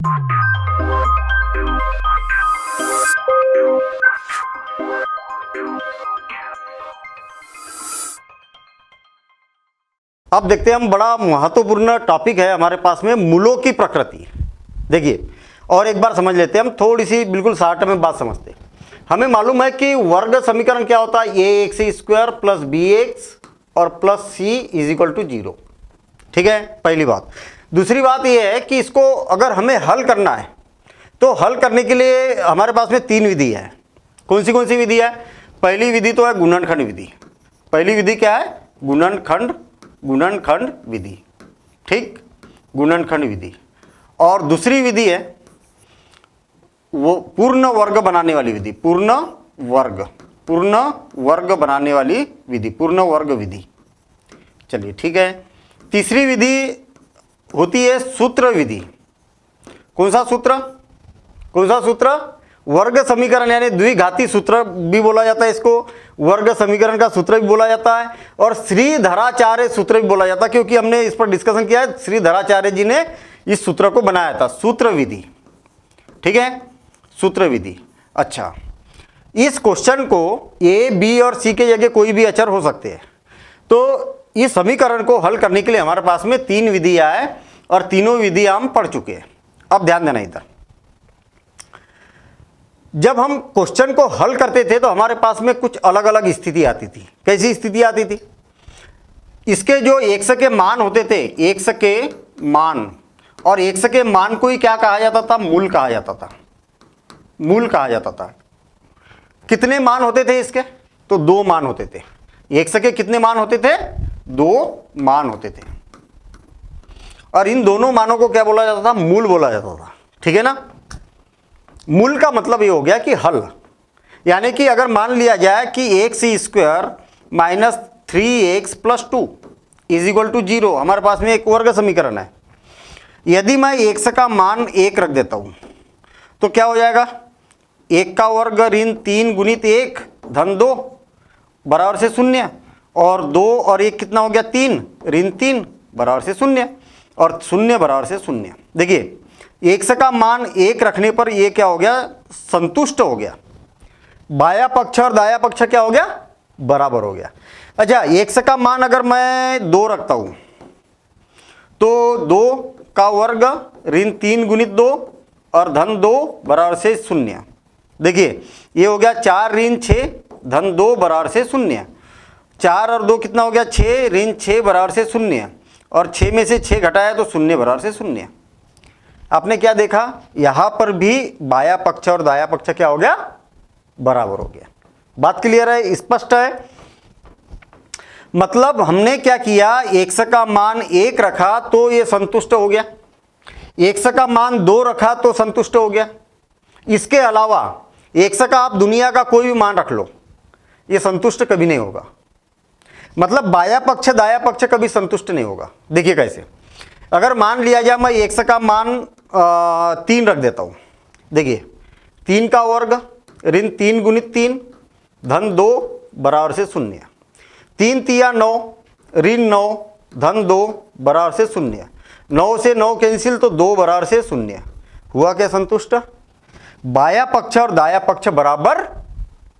अब देखते हैं हम, बड़ा महत्वपूर्ण टॉपिक है हमारे पास में, मूलों की प्रकृति। देखिए और एक बार समझ लेते हैं हम, थोड़ी सी बिल्कुल शॉर्ट में बात समझते हैं। हमें मालूम है कि वर्ग समीकरण क्या होता है, ax² प्लस bx और plus c is equal to 0। ठीक है, पहली बात। दूसरी बात यह है कि इसको अगर हमें हल करना है तो हल करने के लिए हमारे पास में 3 विधि है। कौन सी विधि है? पहली विधि तो है गुणनखंड विधि। पहली विधि क्या है? गुणनखंड विधि। ठीक, गुणनखंड विधि। और दूसरी विधि है वो पूर्ण वर्ग बनाने वाली विधि, पूर्ण वर्ग बनाने वाली विधि, पूर्ण वर्ग विधि। चलिए ठीक है। तीसरी विधि होती है सूत्र विधि। कौन सा सूत्र? वर्ग समीकरण, यानी द्विघाती सूत्र भी बोला जाता है इसको, वर्ग समीकरण का सूत्र भी बोला जाता है और श्रीधराचार्य सूत्र भी बोला जाता है, क्योंकि हमने इस पर डिस्कशन किया है। श्रीधराचार्य जी ने इस सूत्र को बनाया था, सूत्र विधि। ठीक है, सूत्र विधि। अच्छा, इस क्वेश्चन को ए, बी और सी के जगह कोई भी अचर हो सकते हैं। तो इस समीकरण को हल करने के लिए हमारे पास में 3 विधियां हैं और तीनों विधियां हम पढ़ चुके हैं। अब ध्यान देना इधर, जब हम क्वेश्चन को हल करते थे तो हमारे पास में कुछ अलग अलग स्थिति आती थी। कैसी स्थिति आती थी? इसके जो x के मान होते थे, x के मान, और x के मान को ही क्या कहा जाता था? मूल कहा जाता था। मूल कहा जाता था। कितने मान होते थे इसके? तो 2 मान होते थे। x के कितने मान होते थे? 2 मान होते थे। और इन दोनों मानों को क्या बोला जाता था? मूल बोला जाता था। ठीक है ना? मूल का मतलब ये हो गया कि हल, यानी कि अगर मान लिया जाए कि x² minus 3x plus 2 is equal to 0, हमारे पास में एक वर्ग समीकरण है। यदि मैं x का मान 1 रख देता हूं तो क्या हो जाएगा? 1 का वर्ग ऋण 3 गुणित 1 धन 2 बराबर से 0, और 2 और 1 कितना हो गया? 3 ऋण 3 बराबर से 0, और 0 बराबर से 0। देखिए x का मान 1 रखने पर ये क्या हो गया? संतुष्ट हो गया। बाया पक्ष और दाया पक्ष क्या हो गया? बराबर हो गया। अच्छा, x का मान अगर मैं 2 रखता हूं तो 2 का वर्ग ऋण 3 गुणित 2 और धन 2 बराबर से 0। देखिए ये हो गया 4 ऋण 6 धन 2 बराबर से 0। 4 और 2 कितना हो गया? 6 ऋण 6 बराबर से 0, और 6 में से 6 घटाया तो 0 बराबर से 0। आपने क्या देखा? यहां पर भी बाया पक्ष और दाया पक्ष क्या हो गया? बराबर हो गया। बात क्लियर है? स्पष्ट है? मतलब हमने क्या किया, x का मान 1 रखा तो ये संतुष्ट हो गया, x का मान 2 रखा तो संतुष्ट हो गया। इसके अलावा x का आप दुनिया का कोई भी मान रख लो, ये संतुष्ट कभी नहीं होगा। मतलब बाया पक्ष दाया पक्ष कभी संतुष्ट नहीं होगा। देखिए कैसे, अगर मान लिया जाए मैं x का मान 3 रख देता हूं। देखिए 3 का वर्ग ऋण 3 गुणित 3 धन 2 बराबर से 0। 3 तिया 9 ऋण 9 धन 2 बराबर से 0। 9 से 9 कैंसिल तो 2 बराबर से 0। हुआ क्या? संतुष्ट। बाया पक्ष और दाया पक्ष बराबर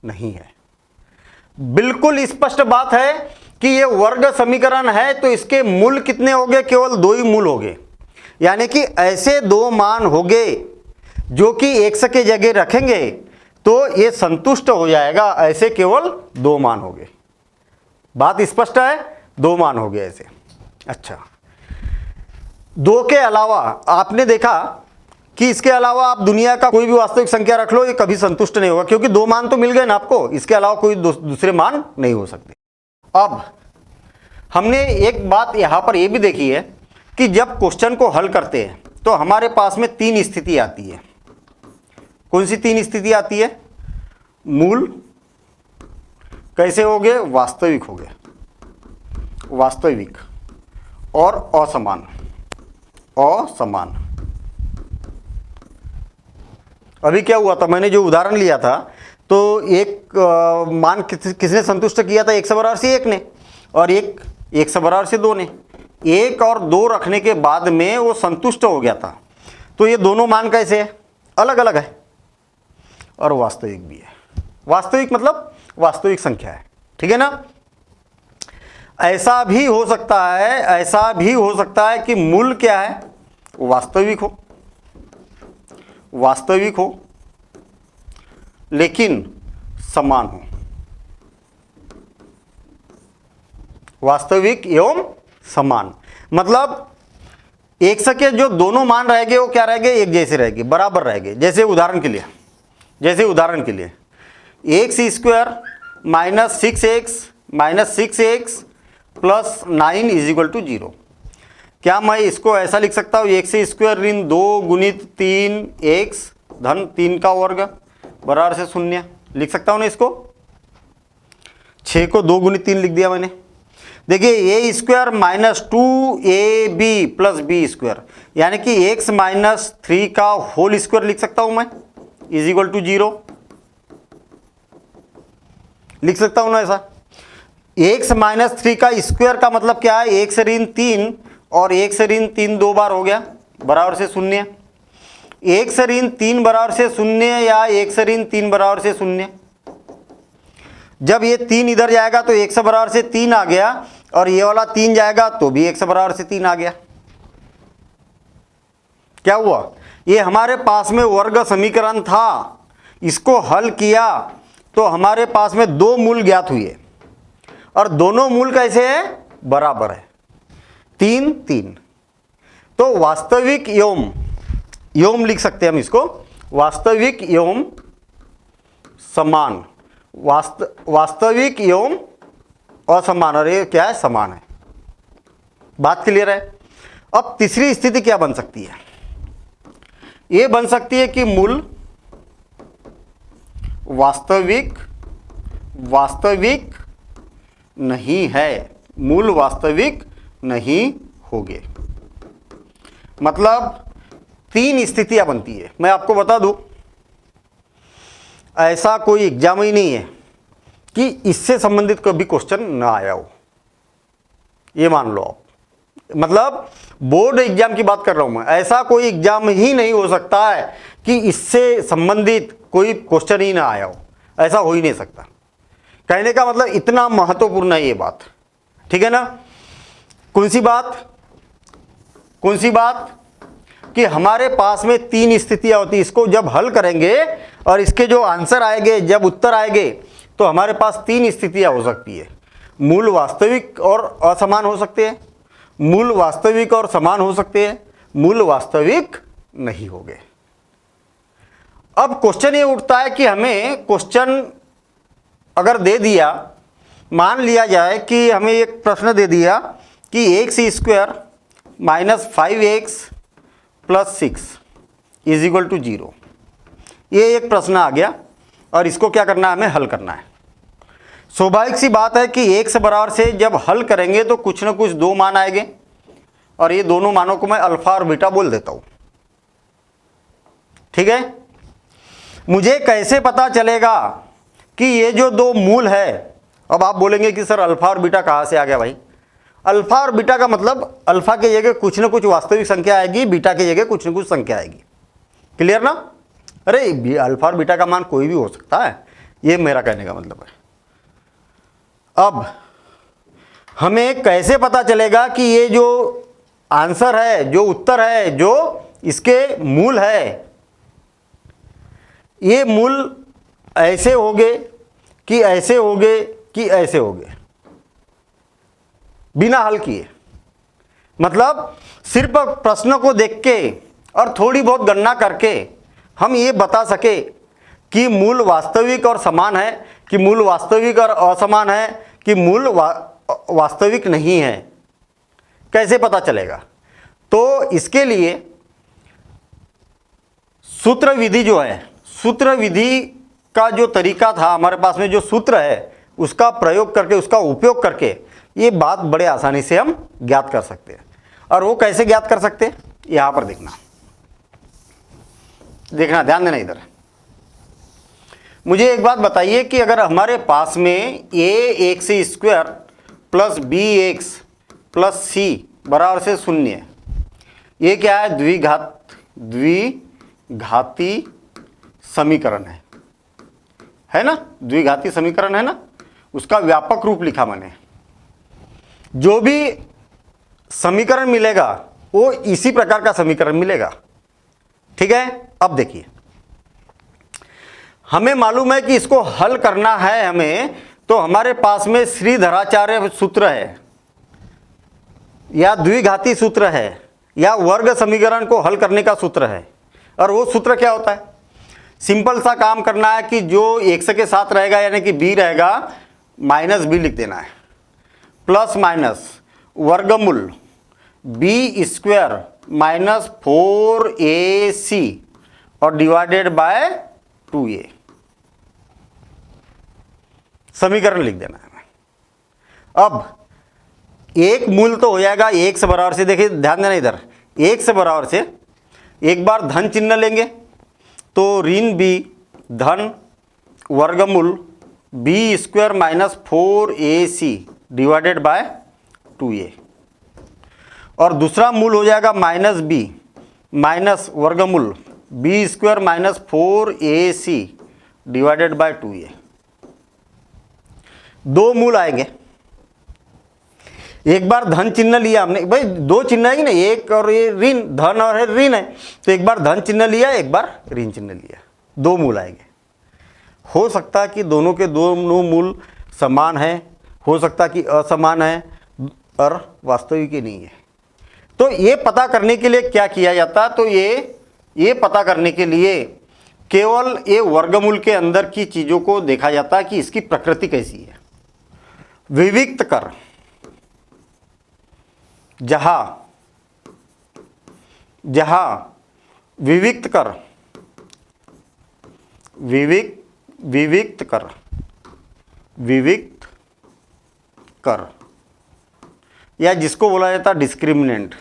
नहीं है। बिल्कुल स्पष्ट बात है कि ये वर्ग समीकरण है तो इसके मूल कितने हो गए? केवल 2 ही मूल हो गए। यानी कि ऐसे 2 मान हो गए जो कि x के जगह रखेंगे तो ये संतुष्ट हो जाएगा। ऐसे केवल 2 मान हो गए। बात स्पष्ट है? 2 मान हो गए ऐसे। अच्छा, 2 के अलावा आपने देखा कि इसके अलावा आप दुनिया का कोई भी वास्तविक संख्या रख लो, ये कभी संतुष्ट नहीं होगा, क्योंकि 2 मान तो मिल गए ना आपको। इसके अलावा कोई दूसरे मान नहीं हो सकते। अब हमने एक बात यहां पर यह भी देखी है कि जब क्वेश्चन को हल करते हैं तो हमारे पास में 3 स्थिति आती है। कौन सी 3 स्थिति आती है? मूल कैसे हो गए? वास्तविक हो गए, वास्तविक, और असमान। अभी क्या हुआ था, मैंने जो उदाहरण लिया था तो एक मान किसने संतुष्ट किया था? 1 बराबर से 1 ने, और 1 बराबर से 2 ने। 1 और 2 रखने के बाद में वो संतुष्ट हो गया था। तो ये दोनों मान कैसे है, अलग अलग है और वास्तविक भी है। वास्तविक मतलब वास्तविक संख्या है, ठीक है ना। ऐसा भी हो सकता है, ऐसा भी हो सकता है कि मूल क्या है, वास्तविक हो, वास्तविक हो लेकिन समान हो, वास्तविक एवं समान। मतलब एक के जो दोनों मान रहेंगे वो क्या रहेंगे, एक जैसे रहेंगे, बराबर रहेंगे। जैसे उदाहरण के लिए x square minus 6x plus 9 is equal to 0। क्या मैं इसको ऐसा लिख सकता हूँ, एक्स स्क्वायर ऋण 2 गुणित 3x धन 3 का वर्ग बराबर से 0, लिख सकता हूँ ना इसको। 6 को 2 गुणित 3 लिख दिया मैंने। देखिए a square minus 2ab plus b square, यानी कि x माइनस 3 का होल स्क्वायर लिख सकता हूं मैं, इज इक्वल टू 0, लिख सकता हूं ना ऐसा। x माइनस 3 का स्क्वायर का मतलब क्या है, 1 से ऋण 3 और 1 से ऋण 3 दो बार हो गया बराबर से 0। 1 से ऋण 3 बराबर से 0 या 1 से ऋण 3 बराबर से 0। जब ये 3 इधर जाएगा तो 1 से बराबर से 3 आ गया और ये वाला 3 जाएगा तो भी 1 से बराबर से 3 आ गया। क्या हुआ, ये हमारे पास में वर्ग समीकरण था, इसको हल किया तो हमारे पास में दो मूल ज्ञात हुए और दोनों मूल कैसे है, बराबर है, 3 3। तो वास्तविक एवं लिख सकते हैं हम इसको, वास्तविक एवं समान, वास्तविक एवं असमान, और ये क्या है, समान है। बात क्लियर है। अब तीसरी स्थिति क्या बन सकती है, ये बन सकती है कि मूल वास्तविक नहीं है, मूल वास्तविक नहीं होंगे। मतलब 3 स्थितियां बनती है। मैं आपको बता दूं, ऐसा कोई एग्जाम ही नहीं है कि इससे संबंधित कभी क्वेश्चन ना आया हो, ये मान लो आप। मतलब बोर्ड एग्जाम की बात कर रहा हूं मैं, ऐसा कोई एग्जाम ही नहीं हो सकता है कि इससे संबंधित कोई क्वेश्चन ही ना आया हो, ऐसा हो ही नहीं सकता। कहने का मतलब इतना महत्वपूर्ण है ये बात, ठीक है ना। कौन सी बात कि हमारे पास में 3 स्थितियां होती, इसको जब हल करेंगे और इसके जो आंसर आएंगे, जब उत्तर आएंगे, तो हमारे पास 3 स्थितियां हो सकती है। मूल वास्तविक और असमान हो सकते हैं, मूल वास्तविक और समान हो सकते हैं, मूल वास्तविक नहीं होंगे। अब क्वेश्चन ये उठता है कि हमें क्वेश्चन अगर दे दिया, मान लिया जाए कि हमें एक प्रश्न दे दिया कि x square minus 5x plus 6 is equal to 0, ये एक प्रश्न आ गया और इसको क्या करना है, हमें हल करना है। स्वाभाविक सी बात है कि एक से बराबर से जब हल करेंगे तो कुछ ना कुछ 2 मान आएंगे और ये दोनों मानों को मैं अल्फा और बीटा बोल देता हूं, ठीक है। मुझे कैसे पता चलेगा कि ये जो 2 मूल है, अब आप बोलेंगे कि सर अल्फा और बीटा कहाँ से आ गया भाई। अल्फा और बीटा का मतलब अल्फा की जगह कुछ ना कुछ वास्तविक संख्या आएगी, बीटा की जगह कुछ ना कुछ संख्या आएगी। क्लियर ना। अरे अल्फा और बीटा का मान कोई भी हो सकता है, ये मेरा कहने का मतलब है। अब हमें कैसे पता चलेगा कि ये जो आंसर है, जो उत्तर है, जो इसके मूल है, ये मूल ऐसे होंगे कि ऐसे होंगे कि ऐसे होंगे, बिना हल किए। मतलब सिर्फ प्रश्न को देख के और थोड़ी बहुत गणना करके हम ये बता सके कि मूल वास्तविक और समान है, कि मूल वास्तविक और असमान है, कि मूल वास्तविक नहीं है, कैसे पता चलेगा। तो इसके लिए सूत्र विधि जो है, सूत्र विधि का जो तरीका था हमारे पास में, जो सूत्र है उसका प्रयोग करके, उसका उपयोग करके ये बात बड़े आसानी से हम ज्ञात कर सकते हैं। और वो कैसे ज्ञात कर सकते हैं, यहां पर देखना ध्यान देना। इधर मुझे एक बात बताइए कि अगर हमारे पास में ax square plus bx plus c बराबर से 0, ये क्या है, द्विघात द्विघाती समीकरण है ना, द्विघाती समीकरण है ना, उसका व्यापक रूप लिखा मैंने। जो भी समीकरण मिलेगा वो इसी प्रकार का समीकरण मिलेगा। ठीक है, अब देखिए हमें मालूम है कि इसको हल करना है हमें, तो हमारे पास में श्रीधराचार्य सूत्र है या द्विघाती सूत्र है या वर्ग समीकरण को हल करने का सूत्र है। और वो सूत्र क्या होता है? सिंपल सा काम करना है कि जो x के साथ रहेगा यानी कि b रहेगा, माइनस b लिख देना है, प्लस माइनस वर्गमूल b स्क्वायर माइनस 4ac और डिवाइडेड बाय 2a, समीकरण लिख देना है। अब एक मूल तो हो जाएगा एक से बराबर से, देखिए ध्यान देना इधर, एक से बराबर से एक बार धन चिन्ह लेंगे तो ऋण b धन वर्गमूल b square minus 4ac divided by 2a, और दूसरा मूल हो जाएगा माइनस b माइनस वर्गमूल b square minus 4ac divided by 2a। दो मूल आएंगे, एक बार धन चिन्ह लिया हमने, भाई दो चिन्ह है कि नहीं, एक और ये ऋण, धन और ऋण है, तो एक बार धन चिन्ह लिया, एक बार ऋण चिन्ह लिया, दो मूल आएंगे। हो सकता है कि दोनों के दोनों मूल समान है, हो सकता है कि असमान है और वास्तविक ही नहीं है। तो ये पता करने के लिए क्या किया जाता, तो ये पता करने के लिए केवल ये वर्गमूल के अंदर की चीज़ों को देखा जाता है कि इसकी प्रकृति कैसी है। विविक्त कर, जहां विविक्त कर, विविक्त कर या जिसको बोला जाता है डिस्क्रिमिनेंट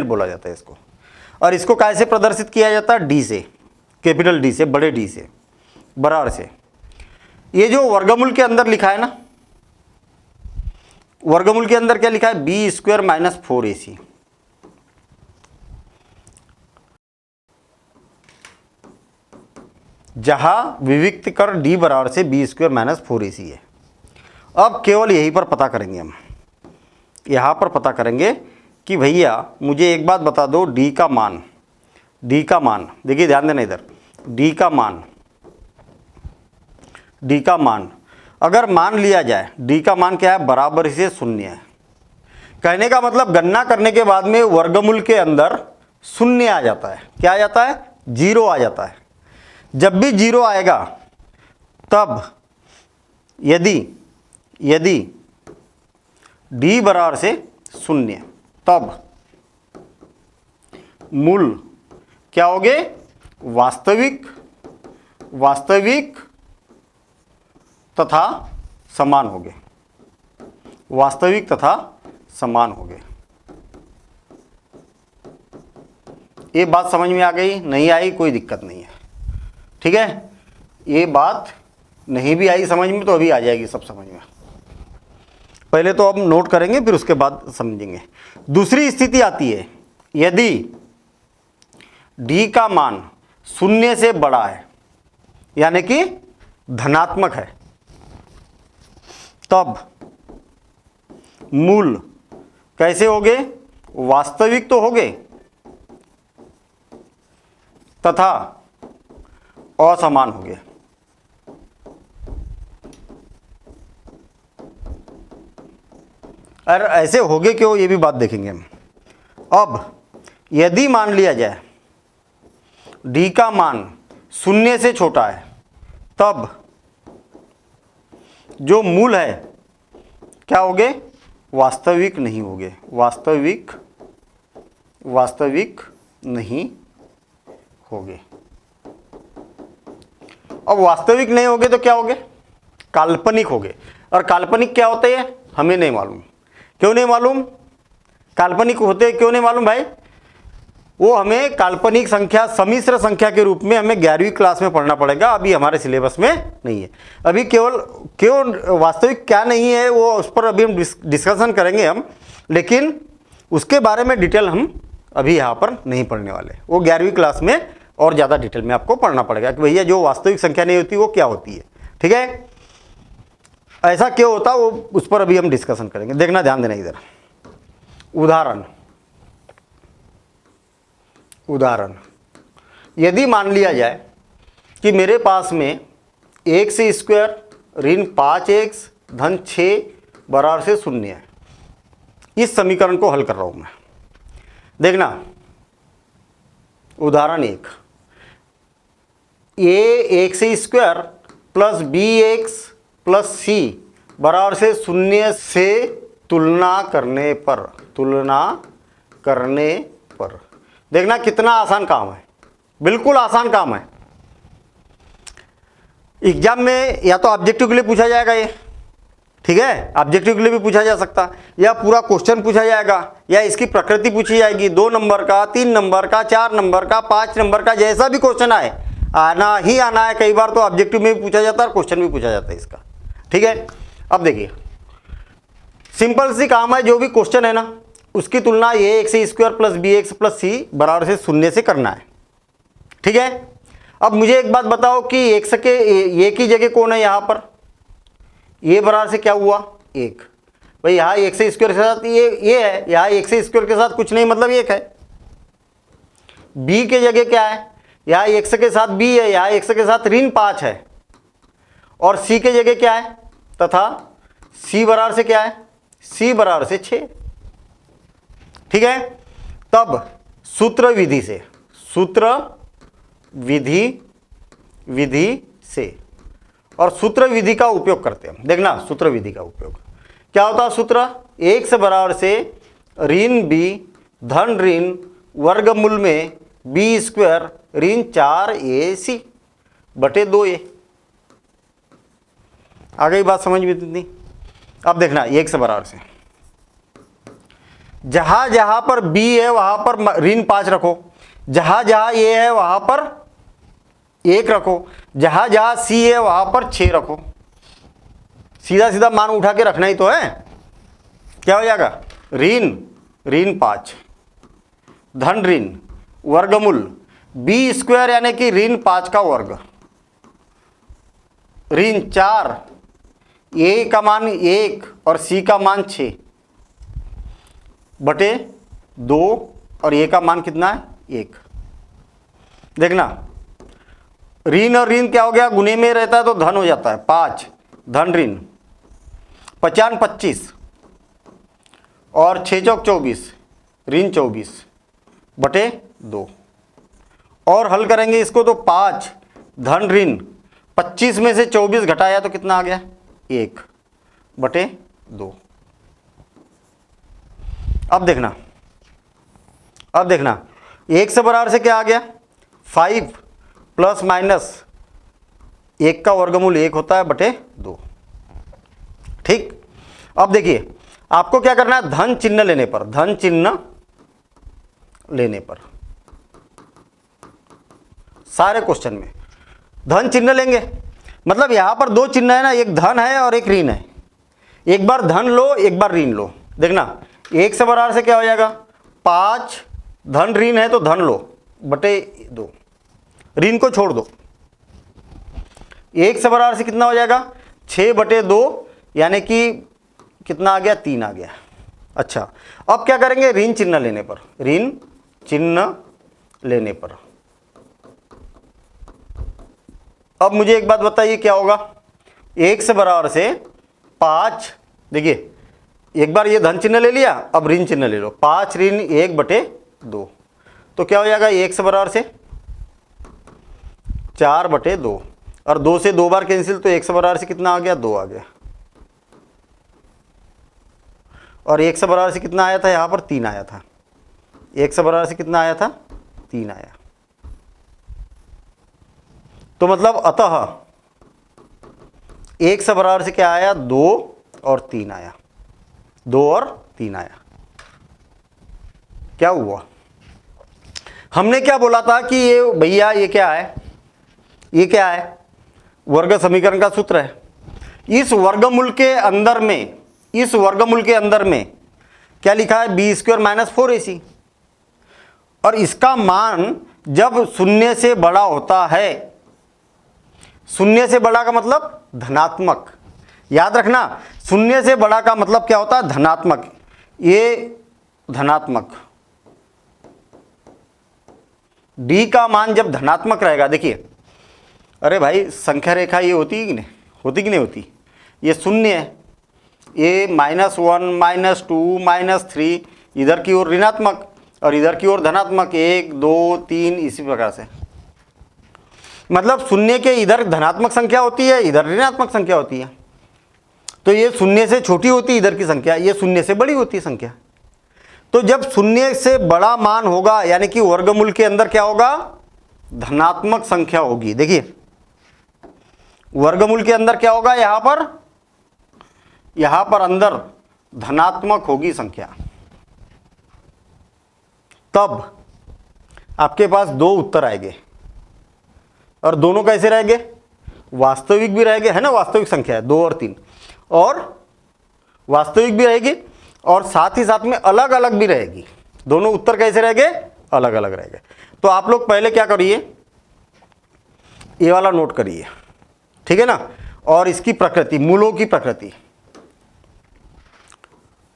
बोला जाता है इसको। और इसको कैसे प्रदर्शित किया जाता है? डी से, कैपिटल डी से, बड़े डी से, बराबर से। ये जो वर्गमूल के अंदर लिखा है ना, वर्गमूल के अंदर क्या लिखा है? B square minus 4ac। जहां विविक्त कर डी बराबर से बी स्क्वायर माइनस 4ac है। अब केवल यहीं पर पता करेंगे हम, यहां पर पता करेंगे कि भैया मुझे एक बात बता दो, डी का मान, देखिए ध्यान देना इधर, डी का मान अगर मान लिया जाए, डी का मान क्या है? बराबर से 0 है। कहने का मतलब गणना करने के बाद में वर्गमूल के अंदर 0 आ जाता है। क्या आ जाता है? 0 आ जाता है। जब भी 0 आएगा तब यदि डी बराबर से 0 तब मूल क्या होंगे? वास्तविक तथा समान होंगे, वास्तविक तथा समान होंगे। ये बात समझ में आ गई? नहीं आई कोई दिक्कत नहीं है, ठीक है। ये बात नहीं भी आई समझ में तो अभी आ जाएगी सब समझ में। पहले तो अब नोट करेंगे फिर उसके बाद समझेंगे। दूसरी स्थिति आती है यदि डी का मान 0 से बड़ा है, यानी कि धनात्मक है, तब मूल कैसे होंगे? वास्तविक तो होंगे तथा असमान होंगे। और ऐसे होंगे क्यों, ये भी बात देखेंगे हम। अब यदि मान लिया जाए डी का मान 0 से छोटा है, तब जो मूल है क्या होंगे? वास्तविक नहीं होंगे, वास्तविक नहीं होंगे। अब वास्तविक नहीं होंगे तो क्या होंगे? काल्पनिक होंगे। और काल्पनिक क्या होते हैं हमें नहीं मालूम। क्यों नहीं मालूम? काल्पनिक होते क्यों नहीं मालूम भाई? वो हमें काल्पनिक संख्या, सम्मिश्र संख्या के रूप में हमें 11वीं क्लास में पढ़ना पड़ेगा, अभी हमारे सिलेबस में नहीं है। अभी केवल क्यों वास्तविक क्या नहीं है वो उस पर अभी हम डिस्कशन करेंगे हम, लेकिन उसके बारे में डिटेल हम अभी यहाँ पर नहीं पढ़ने वाले। वो 11वीं क्लास में और ज़्यादा डिटेल में आपको पढ़ना पड़ेगा कि भैया जो वास्तविक संख्या नहीं होती वो क्या होती है, ठीक है, ऐसा क्यों होता वो उस पर अभी हम डिस्कशन करेंगे। देखना, ध्यान देना इधर। उदाहरण, यदि मान लिया जाए कि मेरे पास में x² ऋण 5x धन 6 बराबर से 0 है। इस समीकरण को हल कर रहा हूं मैं। देखना, उदाहरण 1, ax² plus bx plus c बराबर से 0 से तुलना करने पर देखना कितना आसान काम है, बिल्कुल आसान काम है। एग्जाम में या तो ऑब्जेक्टिव के लिए पूछा जाएगा ये, ठीक है, ऑब्जेक्टिव के लिए भी पूछा जा सकता, या पूरा क्वेश्चन पूछा जाएगा, या इसकी प्रकृति पूछी जाएगी, 2 नंबर का, 3 नंबर का, 4 नंबर का, 5 नंबर का, जैसा भी क्वेश्चन आए, आना ही आना है। कई बार तो ऑब्जेक्टिव में भी पूछा जाता है और क्वेश्चन भी पूछा जाता है इसका, ठीक है। अब देखिए, सिंपल सी काम है, जो भी क्वेश्चन है ना उसकी तुलना ax² plus bx plus c बराबर से 0 से करना है, ठीक है। अब मुझे एक बात बताओ कि x के a की जगह कौन है यहाँ पर, a बराबर से क्या हुआ 1, भाई यहाँ x² के साथ ये है, यहाँ x² के साथ कुछ नहीं मतलब 1 है। b के जगह क्या है, यहाँ x के साथ b है, यहाँ x के साथ ऋण 5 है, और c के जगह क्या है, तथा c बराबर से क्या है, c बराबर से 6, ठीक है। तब सूत्र विधि से और सूत्र विधि का उपयोग करते हैं। देखना, सूत्र विधि का उपयोग क्या होता है, सूत्र x बराबर से ऋण b धन ऋण वर्गमूल में b² ऋण 4ac बटे 2a। आ गई बात समझ में इतनी। अब देखना, x बराबर से जहां जहां पर b है वहां पर ऋण 5 रखो, जहां जहां a है वहां पर 1 रखो, जहां जहां c है वहां पर 6 रखो। सीधा सीधा मान उठा के रखना ही तो है। क्या हो जाएगा, ऋण 5 धन ऋण वर्गमूल b² यानी कि ऋण 5 का वर्ग ऋण 4, a का मान 1 और c का मान 6 बटे 2 और a का मान कितना है 1। देखना, ऋण और ऋण क्या हो गया, गुने में रहता है तो धन हो जाता है, 5 धन ऋण 55 25 और 6 चौक 24 ऋण 24 बटे 2। और हल करेंगे इसको तो 5 धन ऋण 25 में से 24 घटाया तो कितना आ गया 1 बटे 2। अब देखना x बराबर से क्या आ गया 5 प्लस माइनस 1 का वर्गमूल 1 होता है बटे 2, ठीक। अब देखिए, आपको क्या करना है, धन चिन्ह लेने पर सारे क्वेश्चन में धन चिन्ह लेंगे। मतलब यहां पर 2 चिन्ह है ना, एक धन है और एक ऋण है। एक बार धन लो, एक बार ऋण लो। देखना, x बराबर से क्या हो जाएगा 5 धन ऋण है तो धन लो बटे 2, ऋण को छोड़ दो। x बराबर से कितना हो जाएगा 6 बटे 2 यानी कि कितना आ गया 3 आ गया। अच्छा, अब क्या करेंगे, ऋण चिन्ह लेने पर अब मुझे एक बात बताइए क्या होगा, x बराबर से 5, देखिए एक बार ये धन चिन्ह ले लिया, अब ऋण चिन्ह ले लो, 5 ऋण 1 बटे 2 तो क्या हो जाएगा x बराबर से 4 बटे 2 और 2 से 2 बार कैंसिल तो x बराबर से कितना आ गया 2 आ गया। और x बराबर से कितना आया था, यहाँ पर 3 आया था। x बराबर से कितना आया था 3 आया। तो मतलब अतः x बराबर से क्या आया 2 और 3 आया, 2 और 3 आया। क्या हुआ, हमने क्या बोला था कि ये भैया ये क्या है, ये क्या है, वर्ग समीकरण का सूत्र है। इस वर्गमूल के अंदर में, इस वर्गमूल के अंदर में क्या लिखा है, बी स्क्वायर माइनस 4ac, और इसका मान जब शून्य से बड़ा होता है, शून्य से बड़ा का मतलब धनात्मक, याद रखना, शून्य से बड़ा का मतलब क्या होता है, धनात्मक, ये धनात्मक, डी का मान जब धनात्मक रहेगा, देखिए अरे भाई संख्या रेखा ये होती है कि नहीं, होती कि नहीं होती, ये शून्य है, ये -1 -2 -3, इधर की ओर ऋणात्मक और इधर की ओर धनात्मक, 1 2 3 इसी प्रकार से, मतलब शून्य के इधर धनात्मक संख्या होती है, इधर ऋणात्मक संख्या होती है, तो ये शून्य से छोटी होती है इधर की संख्या, ये शून्य से बड़ी होती है संख्या। तो जब शून्य से बड़ा मान होगा यानी कि वर्गमूल के अंदर क्या होगा, धनात्मक संख्या होगी। देखिए वर्गमूल के अंदर क्या होगा, यहां पर अंदर धनात्मक होगी संख्या, तब आपके पास दो उत्तर आएंगे, और दोनों कैसे रहेंगे, वास्तविक भी रहेंगे, है ना, वास्तविक संख्या है 2 और 3, और वास्तविक भी रहेगी और साथ ही साथ में अलग अलग भी रहेगी, दोनों उत्तर कैसे रहेंगे, अलग अलग रहेंगे। तो आप लोग पहले क्या करिए, ये वाला नोट करिए, ठीक है ना, और इसकी प्रकृति, मूलों की प्रकृति,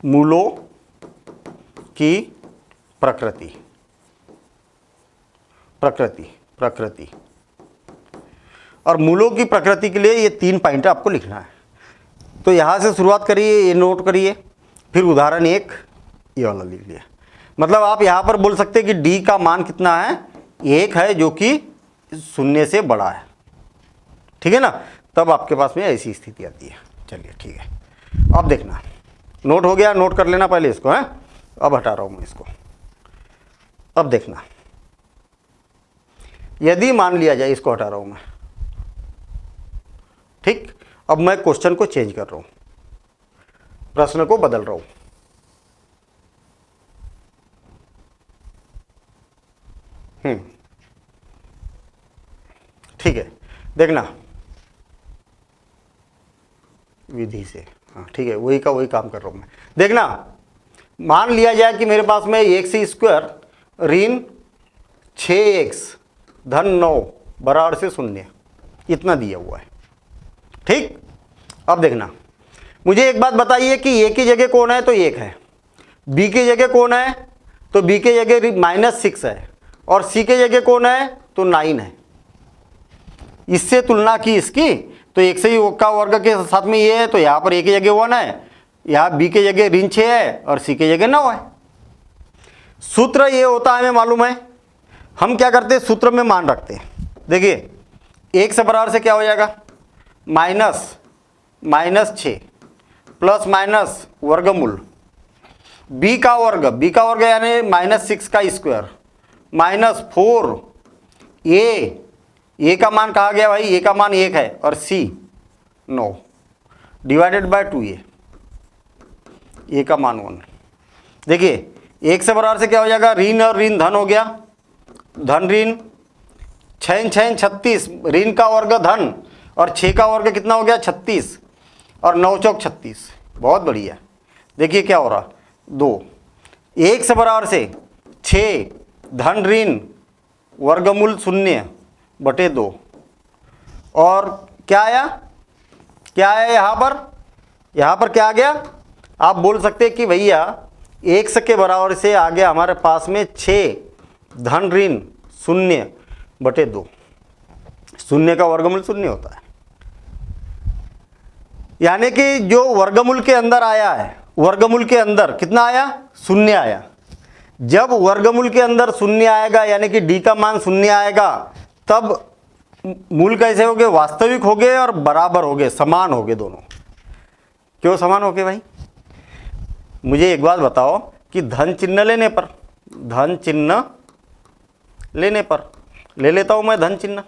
मूलों की प्रकृति, प्रकृति, और मूलों की प्रकृति के लिए ये 3 पॉइंट आपको लिखना है। तो यहां से शुरुआत करिए, ये नोट करिए, फिर उदाहरण 1 ये वाला लिख लिया। मतलब आप यहां पर बोल सकते हैं कि डी का मान कितना है, 1 है, जो कि शून्य से बड़ा है, ठीक है ना, तब आपके पास में ऐसी स्थिति आती है। चलिए ठीक है, अब देखना, नोट हो गया, नोट कर लेना पहले इसको, है, अब हटा रहा हूं मैं इसको। अब देखना, यदि मान लिया जाए, इसको हटा रहा हूं मैं, ठीक, अब मैं क्वेश्चन को चेंज कर रहा हूं, प्रश्न को बदल रहा हूं। ठीक है, देखना विधि से, हाँ ठीक है, वही का वही काम कर रहा हूं मैं। देखना, मान लिया जाए कि मेरे पास में x² ऋण 6x धन 9 बराबर से 0 इतना दिया हुआ है, ठीक। अब देखना, मुझे एक बात बताइए कि a की जगह कौन है, तो 1 है, b की जगह कौन है, तो b की जगह -6 है, और c की जगह कौन है, तो 9 है। इससे तुलना की इसकी, तो 1 से ही का वर्ग के साथ में ये है, तो यहाँ पर a की जगह 1 है, यहाँ b की जगह ऋण 6 है और c की जगह 9 है। सूत्र ये होता है, हमें मालूम है, हम क्या करते हैं, सूत्र में मान रखते हैं। देखिए 1 से बराबर से क्या हो जाएगा, -6 प्लस माइनस वर्गमूल b का वर्ग यानी -6 का स्क्वायर -4 a का मान कहा गया भाई, a का मान 1 है और c 9 divided by 2a, a का मान 1। देखिए 1 से बराबर से क्या हो जाएगा, ऋण और ऋण धन हो गया, धन ऋण 6 6 36, ऋण का वर्ग धन और 6 का वर्ग कितना हो गया 36 और 9 चौक 36, बहुत बढ़िया। देखिए क्या हो रहा, 2 1 से बराबर से 6 धन ऋण वर्गमूल 0/2, और क्या आया, क्या आया यहाँ पर क्या आ गया, आप बोल सकते हैं कि भैया x के बराबर से आ गया हमारे पास में 6 धन ऋण 0/2, 0 का वर्गमूल 0 होता है, यानी कि जो वर्गमूल के अंदर आया है, वर्गमूल के अंदर कितना आया, 0 आया। जब वर्गमूल के अंदर 0 आएगा यानी कि d का मान 0 आएगा, तब मूल कैसे होंगे, वास्तविक होंगे और बराबर होंगे, समान होंगे दोनों। क्यों समान होंगे भाई, मुझे एक बात बताओ कि धन चिन्ह लेने पर, धन चिन्ह लेने पर, ले लेता हूं मैं धन चिन्ह,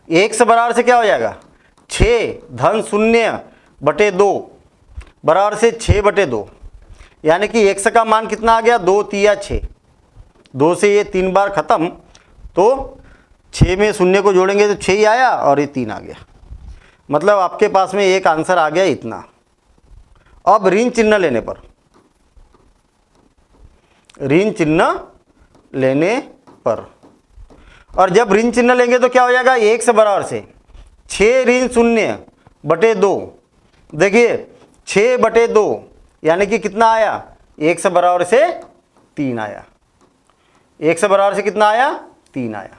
1 से बराबर से क्या हो जाएगा, 6 धन 0/2 बराबर से 6/2, यानी कि x का मान कितना आ गया, 2 3 6, 2 से ये 3 बार ख़त्म, तो 6 में शून्य को जोड़ेंगे तो 6 ही आया और ये 3 आ गया। मतलब आपके पास में एक आंसर आ गया इतना। अब ऋण चिन्ह लेने पर, ऋण चिन्ह लेने पर, और जब ऋण चिन्ह लेंगे तो क्या हो जाएगा, 1 से बराबर से 6 ऋण 0 बटे 2। देखिए 6 बटे 2 यानी कि कितना आया, 1 से बराबर से 3 आया। 1 से बराबर से कितना आया, 3 आया।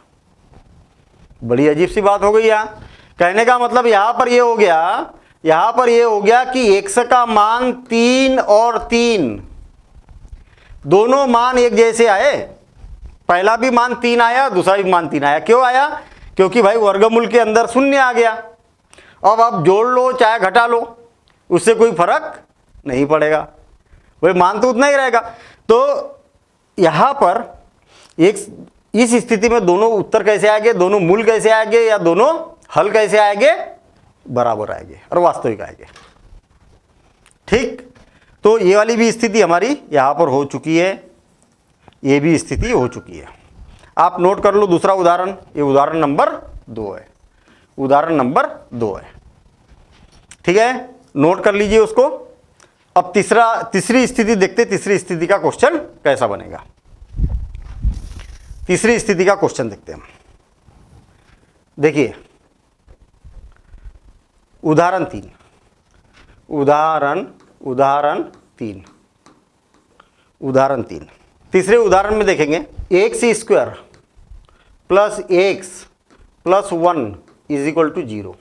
बड़ी अजीब सी बात हो गई यहाँ। कहने का मतलब यहाँ पर ये हो गया, यहाँ पर ये हो गया कि x का मान 3 और 3 दोनों मान एक जैसे आए। पहला भी मान 3 आया, दूसरा भी मान 3 आया। क्यों आया, क्योंकि भाई वर्गमूल के अंदर शून्य आ गया। अब आप जोड़ लो चाहे घटा लो, उससे कोई फर्क नहीं पड़ेगा, वही मान तो उतना ही रहेगा। तो यहाँ पर एक इस स्थिति में दोनों उत्तर कैसे आएंगे, दोनों मूल कैसे आएंगे या दोनों हल कैसे आएंगे, बराबर आएंगे और वास्तविक आएंगे। ठीक, तो ये वाली भी स्थिति हमारी यहाँ पर हो चुकी है, ये भी स्थिति हो चुकी है। आप नोट कर लो दूसरा उदाहरण, ये उदाहरण नंबर 2 है, उदाहरण नंबर 2 है। ठीक है, नोट कर लीजिए उसको। अब तीसरी स्थिति देखते, तीसरी स्थिति का क्वेश्चन कैसा बनेगा। तीसरी स्थिति का क्वेश्चन देखते हैं हम। देखिए उदाहरण 3, उदाहरण 3 तीसरे उदाहरण में देखेंगे x² plus x plus 1 is equal to 0।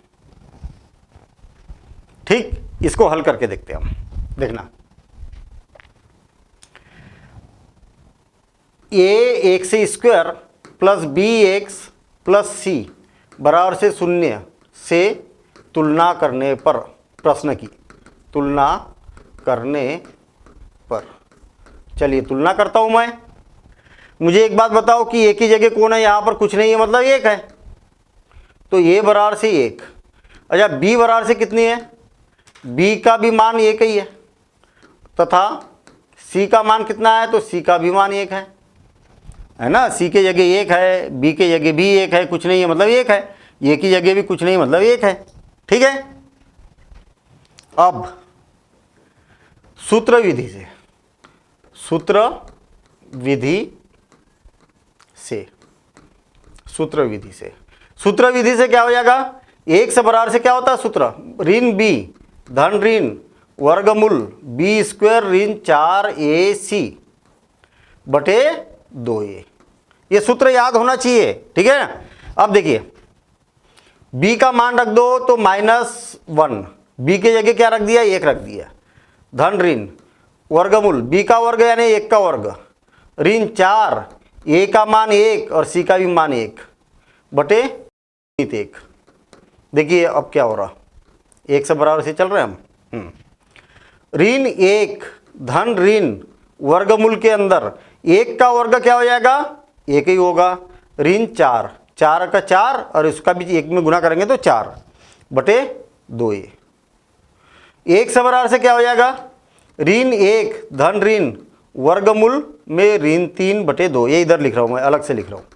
ठीक, इसको हल करके देखते हैं हम। देखना, ax² plus bx plus c बराबर से 0 से तुलना करने पर, प्रश्न की तुलना करने पर, चलिए तुलना करता हूं मैं। मुझे एक बात बताओ कि एक ही जगह कौन है, यहां पर कुछ नहीं है, मतलब 1 है, तो a बराबर से 1। अच्छा b बराबर से कितनी है, b का भी मान 1 ही है, तथा c का मान कितना है, तो c का भी मान 1 है ना। c के जगह 1 है, b के जगह भी 1 है, कुछ नहीं है मतलब 1 है, a की जगह भी कुछ नहीं मतलब 1 है। ठीक है, अब सूत्र विधि से, सूत्र विधि से क्या हो जाएगा, 1 से बराबर से क्या होता है सूत्र, ऋण b धन ऋण वर्गमूल b² ऋण 4ac बटे 2a। ये सूत्र याद होना चाहिए। ठीक है, अब देखिए b का मान रख दो तो -1, b के जगह क्या रख दिया, 1 रख दिया, धन ऋण वर्गमूल b का वर्ग यानी 1 का वर्ग ऋण 4, a का मान 1 और c का भी मान 1 बटे 1। देखिए अब क्या हो रहा, 1 से बराबर से चल रहे हैं हम। ऋण 1 धन ऋण वर्गमूल के अंदर 1 का वर्ग क्या हो जाएगा, 1 ही होगा, ऋण 4, 4 का 4 और इसका भी 1 में गुना करेंगे तो 4 बटे 2a। 1 से बराबर से क्या हो जाएगा, ऋण 1 धन ऋण वर्गमूल में ऋण 3 बटे 2। ये इधर लिख रहा हूँ मैं, अलग से लिख रहा हूँ।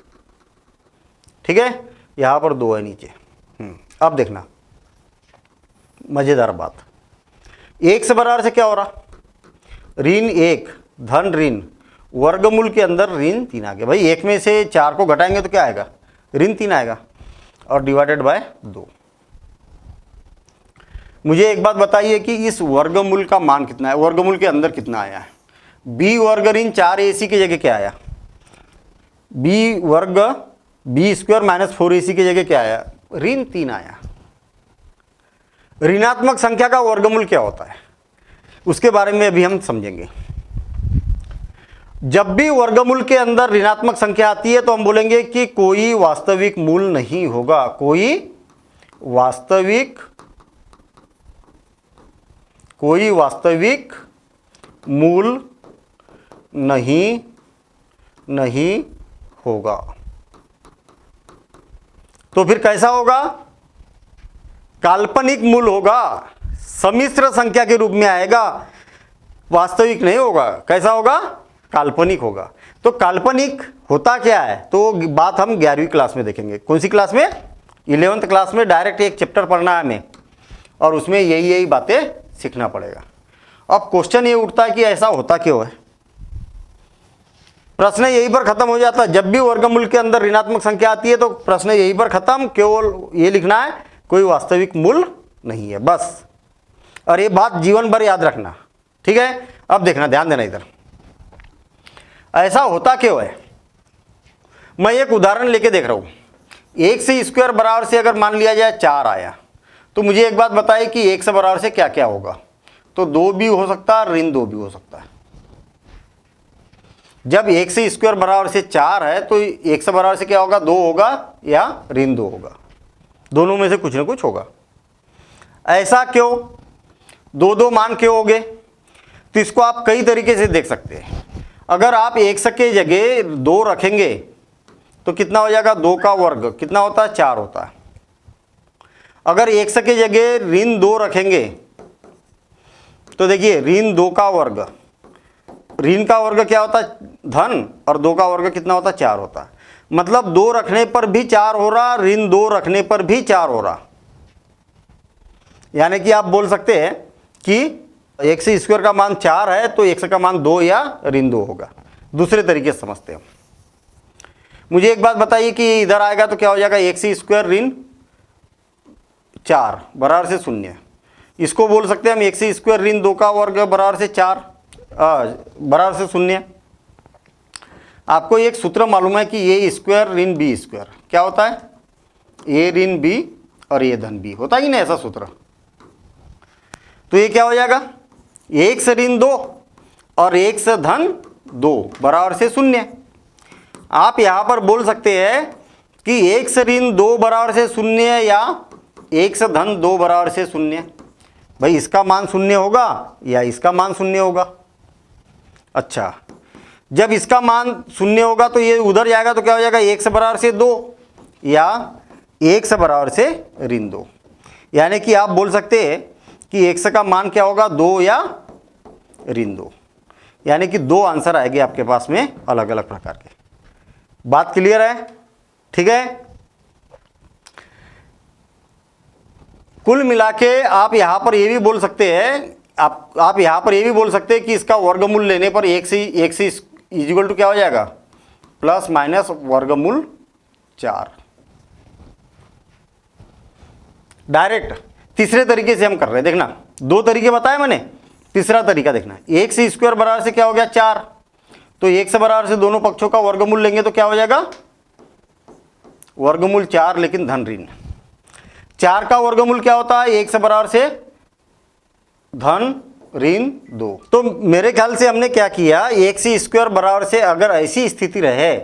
ठीक है, यहाँ पर 2 है नीचे। अब देखना मजेदार बात, 1 से बराबर से क्या हो रहा, ऋण 1 धन ऋण वर्गमूल के अंदर ऋण 3 आ गया। भाई 1 में से 4 को घटाएंगे तो क्या आएगा, ऋण 3 आएगा और डिवाइडेड बाय 2। मुझे एक बात बताइए कि इस वर्गमूल का मान कितना है, वर्गमूल के अंदर कितना आया है। b वर्ग ऋण 4ac की जगह क्या आया, b वर्ग b² माइनस 4ac की जगह क्या आया, ऋण 3 आया। ऋणात्मक संख्या का वर्गमूल क्या होता है उसके बारे में अभी हम समझेंगे। जब भी वर्गमूल के अंदर ऋणात्मक संख्या आती है तो हम बोलेंगे कि कोई वास्तविक मूल नहीं होगा, कोई वास्तविक मूल नहीं होगा। तो फिर कैसा होगा, काल्पनिक मूल होगा, सम्मिश्र संख्या के रूप में आएगा, वास्तविक नहीं होगा। कैसा होगा, काल्पनिक होगा। तो काल्पनिक होता क्या है, तो बात हम 11वीं क्लास में देखेंगे। कौन सी क्लास में? 11th क्लास में। डायरेक्ट एक चैप्टर पढ़ना है हमें और उसमें यही बातें सीखना पड़ेगा। अब क्वेश्चन ये उठता है कि ऐसा होता क्यों है। प्रश्न यहीं पर खत्म हो जाता है। जब भी वर्गमूल के अंदर ऋणात्मक संख्या आती है तो प्रश्न यहीं पर खत्म। केवल ये लिखना है कोई वास्तविक मूल नहीं है, बस। और ये बात जीवन भर याद रखना, ठीक है। अब देखना, ध्यान देना इधर। ऐसा होता क्यों है, मैं एक उदाहरण लेके देख रहा हूं। 1 से स्क्वायर बराबर से अगर मान लिया जाए 4 आया, तो मुझे एक बात बताइए कि 1 से बराबर से क्या क्या होगा। तो 2 भी हो सकता है, ऋण 2 भी हो सकता है। जब 1 से स्क्वायर बराबर से 4 है तो 1 से बराबर से क्या होगा, 2 होगा या ऋण 2 होगा, दोनों में से कुछ ना कुछ होगा। ऐसा क्यों, 2 मान क्यों हो गए? तो इसको आप कई तरीके से देख सकते हैं। अगर आप 1 के जगह 2 रखेंगे तो कितना हो जाएगा, 2 का वर्ग कितना होता है, 4 होता है। अगर 1 के जगह ऋण 2 रखेंगे तो देखिए ऋण 2 का वर्ग, ऋण का वर्ग क्या होता है, धन, और 2 का वर्ग कितना होता है, 4 होता है। मतलब 2 रखने पर भी 4 हो रहा, ऋण 2 रखने पर भी 4 हो रहा। यानी कि आप बोल सकते हैं कि 1 से स्क्वायर का मान 4 है तो 1 का मान 2 या ऋण 2 होगा। दूसरे तरीके से समझते हैं। मुझे एक बात बताइए कि इधर आएगा तो क्या हो जाएगा, 1 से स्क्वायर ऋण 4 बराबर से 0। इसको बोल सकते हैं हम 1 से स्क्वायर ऋण 2 का वर्ग बराबर से 4 बराबर से 0। आपको एक सूत्र मालूम है कि ए स्क्वायर ऋण बी स्क्वायर क्या होता है, ए ऋण बी और ए धन बी होता ही ना, ऐसा सूत्र। तो ये क्या हो जाएगा, 1 से ऋण 2 और 1 से धन 2 बराबर से 0। आप यहां पर बोल सकते हैं कि 1 से ऋण 2 बराबर से 0 या 1 से धन 2 बराबर से 0। भाई इसका मान 0 होगा या इसका मान 0 होगा। अच्छा, जब इसका मान 0 होगा तो ये उधर जाएगा तो क्या हो जाएगा, 1 से बराबर से 2 या 1 से बराबर से ऋण 2। यानी कि आप बोल सकते हैं कि 1 का मान क्या होगा, 2 या ऋण 2। यानी कि 2 आंसर आएंगे आपके पास में अलग अलग प्रकार के। बात क्लियर है, ठीक है। कुल मिला के आप यहां पर ये भी बोल सकते हैं, आप यहां पर ये भी बोल सकते हैं कि इसका वर्गमूल लेने पर 1 से इक्वल टू क्या हो जाएगा, प्लस माइनस वर्गमूल 4। डायरेक्ट तीसरे तरीके से हम कर रहे हैं, देखना 2 तरीके बताए मैंने, तीसरा तरीका देखना। 1 से स्क्वायर बराबर से क्या हो गया, 4। तो 1 से बराबर से दोनों पक्षों का वर्गमूल लेंगे तो क्या हो जाएगा, वर्गमूल 4 लेकिन धन ऋण। 4 का वर्गमूल क्या होता है, 1 से बराबर से धन ऋण 2। तो मेरे ख्याल से हमने क्या किया, 1 से स्क्वायर बराबर से अगर ऐसी स्थिति रहे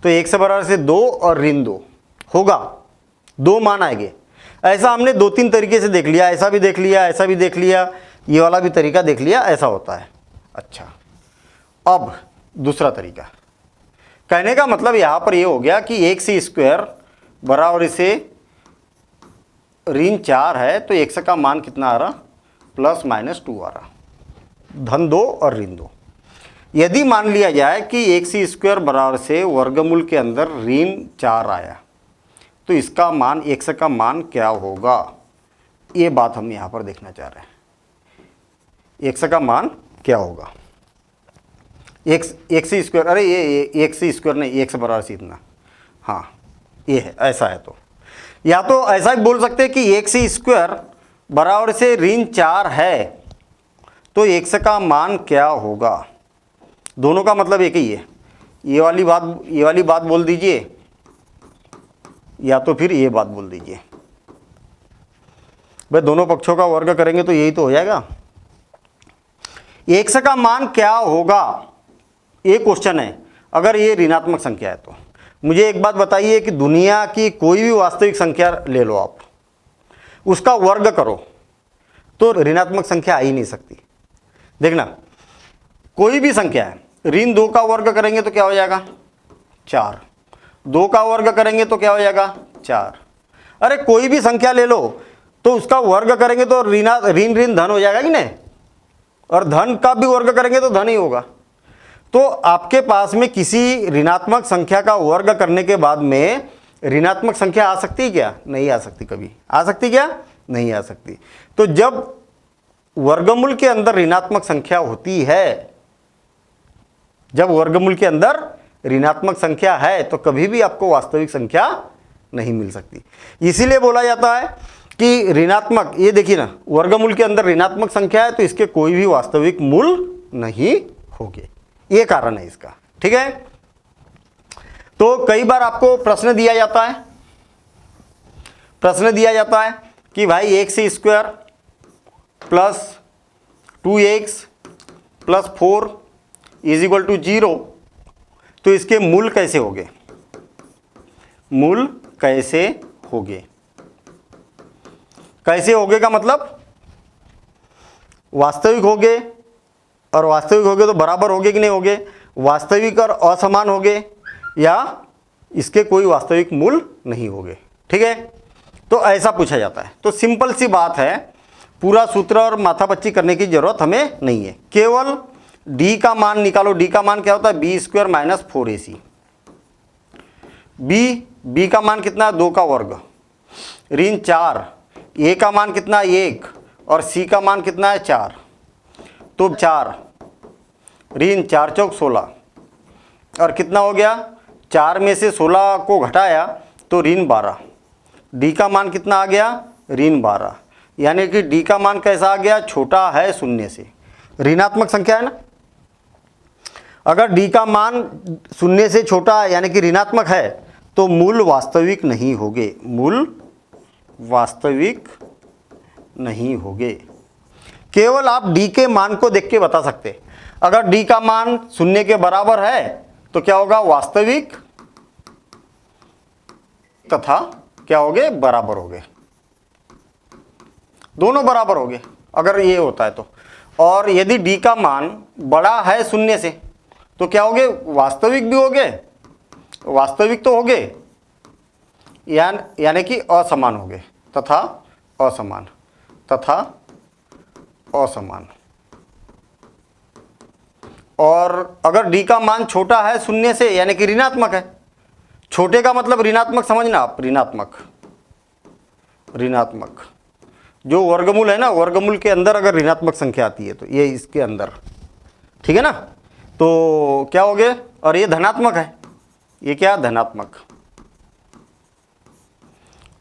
तो 1 से बराबर से 2 और ऋण 2 होगा, 2 मान आएंगे। ऐसा हमने 2-3 तरीके से देख लिया, ऐसा भी देख लिया, ऐसा भी देख लिया, ये वाला भी तरीका देख लिया, ऐसा होता है। अच्छा, अब दूसरा तरीका कहने का मतलब यहां पर ये हो गया कि 1 से स्क्वायर बराबर से ऋण 4 है तो 1 का मान कितना आ रहा, प्लस माइनस 2 आ रहा, धन 2 और ऋण 2। यदि मान लिया जाए कि 1 से स्क्वायर बराबर से वर्गमूल के अंदर ऋण 4 आया तो इसका मान 1 का मान क्या होगा, ये बात हम यहां पर देखना चाह रहे हैं। 1 का मान क्या होगा, 1 से स्क्वायर, अरे ये 1 से स्क्वायर नहीं, 1 से बराबर से इतना, हाँ ये है, ऐसा है। तो या तो ऐसा भी बोल सकते हैं कि 1 से स्क्वायर बराबर से ऋण 4 है तो 1 का मान क्या होगा। दोनों का मतलब एक ही है, ये वाली बात बोल दीजिए या तो फिर ये बात बोल दीजिए। भाई दोनों पक्षों का वर्ग करेंगे तो यही तो हो जाएगा। 1 का मान क्या होगा, ये क्वेश्चन है। अगर ये ऋणात्मक संख्या है तो मुझे एक बात बताइए कि दुनिया की कोई भी वास्तविक संख्या ले लो आप, उसका वर्ग करो तो ऋणात्मक संख्या आ ही नहीं सकती। देखना कोई भी संख्या है, ऋण 2 का वर्ग करेंगे तो क्या हो जाएगा, 4। 2 का वर्ग करेंगे तो क्या हो जाएगा, 4। अरे कोई भी संख्या ले लो तो उसका वर्ग करेंगे तो ऋण धन हो जाएगा कि नहीं, और धन का भी वर्ग करेंगे तो धन ही होगा। तो आपके पास में किसी ऋणात्मक संख्या का वर्ग करने के बाद में ऋणात्मक संख्या आ सकती है क्या? नहीं आ सकती। कभी आ सकती क्या? नहीं आ सकती। तो जब वर्गमूल के अंदर ऋणात्मक संख्या होती है, जब वर्गमूल के अंदर ऋणात्मक संख्या है, तो कभी भी आपको वास्तविक संख्या नहीं मिल सकती। इसीलिए बोला जाता है कि ऋणात्मक, ये देखिए ना, वर्गमूल के अंदर ऋणात्मक संख्या है तो इसके कोई भी वास्तविक मूल नहीं होंगे। ये कारण है इसका। ठीक है। तो कई बार आपको प्रश्न दिया जाता है, कि भाई x square plus 2x plus 4 is equal to 0, तो इसके मूल कैसे होंगे? मूल कैसे होंगे? कैसे होंगे का मतलब वास्तविक होंगे, और वास्तविक होंगे तो बराबर होंगे कि नहीं होंगे? वास्तविक और असमान होंगे, या इसके कोई वास्तविक मूल नहीं होंगे। ठीक है। तो ऐसा पूछा जाता है। तो सिंपल सी बात है, पूरा सूत्र और माथापच्ची करने की जरूरत हमें नहीं है। केवल d का मान निकालो। d का मान क्या होता है? B square minus 4ac। b का मान कितना है? 2 का वर्ग ऋण 4। a का मान कितना है? 1। और c का मान कितना है? 4। तो 4 ऋण 4 चौक 16, और कितना हो गया? 4 में से 16 को घटाया तो ऋण 12। d का मान कितना आ गया? ऋण 12। यानी कि d का मान कैसा आ गया? छोटा है शून्य से। ऋणात्मक संख्या है ना। अगर d का मान शून्य से छोटा है यानी कि ऋणात्मक है, तो मूल वास्तविक नहीं होंगे। मूल वास्तविक नहीं होंगे। केवल आप d के मान को देख के बता सकते। अगर d का मान शून्य के बराबर है तो क्या होगा? वास्तविक तथा क्या होंगे? बराबर होंगे। दोनों बराबर होंगे अगर ये होता है तो। और यदि d का मान बड़ा है शून्य से तो क्या होंगे? वास्तविक भी होंगे। वास्तविक तो होंगे, यानी कि असमान होंगे। तथा असमान, तथा असमान। और अगर d का मान छोटा है शून्य से यानी कि ऋणात्मक है। छोटे का मतलब ऋणात्मक समझना आप। ऋणात्मक जो वर्गमूल है ना, वर्गमूल के अंदर अगर ऋणात्मक संख्या आती है तो ये इसके अंदर, ठीक है ना, तो क्या हो गए? और ये धनात्मक है, ये क्या? धनात्मक।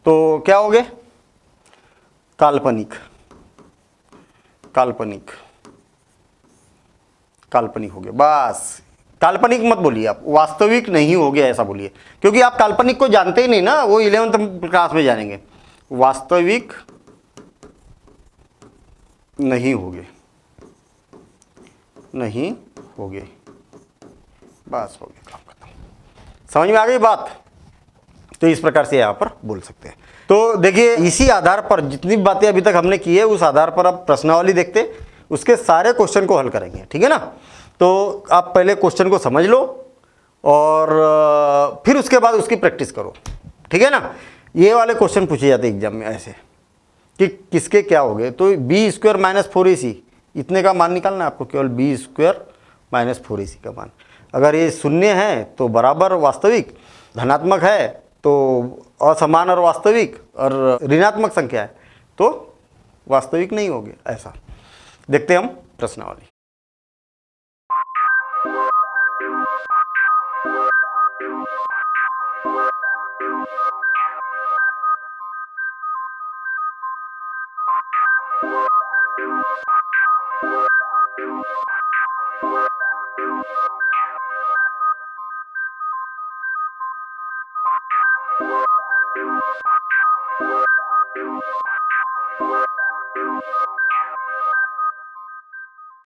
तो क्या हो गए? काल्पनिक। काल्पनिक, काल्पनिक हो गए। बस काल्पनिक मत बोलिए आप, वास्तविक नहीं हो गया ऐसा बोलिए, क्योंकि आप काल्पनिक को जानते ही नहीं ना, वो 11th क्लास में जानेंगे। वास्तविक नहीं होगे, नहीं होगे, बस हो गया, काम खत्म। समझ में आ गई बात? तो इस प्रकार से यहाँ पर बोल सकते हैं। तो देखिए, इसी आधार पर जितनी बातें अभी तक हमने की है, उस आधार पर आप प्रश्नावली देखते, उसके सारे क्वेश्चन को हल करेंगे। ठीक है ना। तो आप पहले क्वेश्चन को समझ लो और फिर उसके बाद उसकी प्रैक्टिस करो। ठीक है ना। ये वाले क्वेश्चन पूछे जाते हैं एग्जाम में ऐसे कि किसके क्या हो गए। तो बी स्क्वायर माइनस 4ac इतने का मान निकालना है आपको, केवल बी स्क्वायर माइनस 4ac का मान। अगर ये शून्य है तो बराबर वास्तविक, धनात्मक है तो असमान और वास्तविक, और ऋणात्मक संख्या है तो वास्तविक नहीं होंगे। ऐसा देखते हम प्रश्नावली।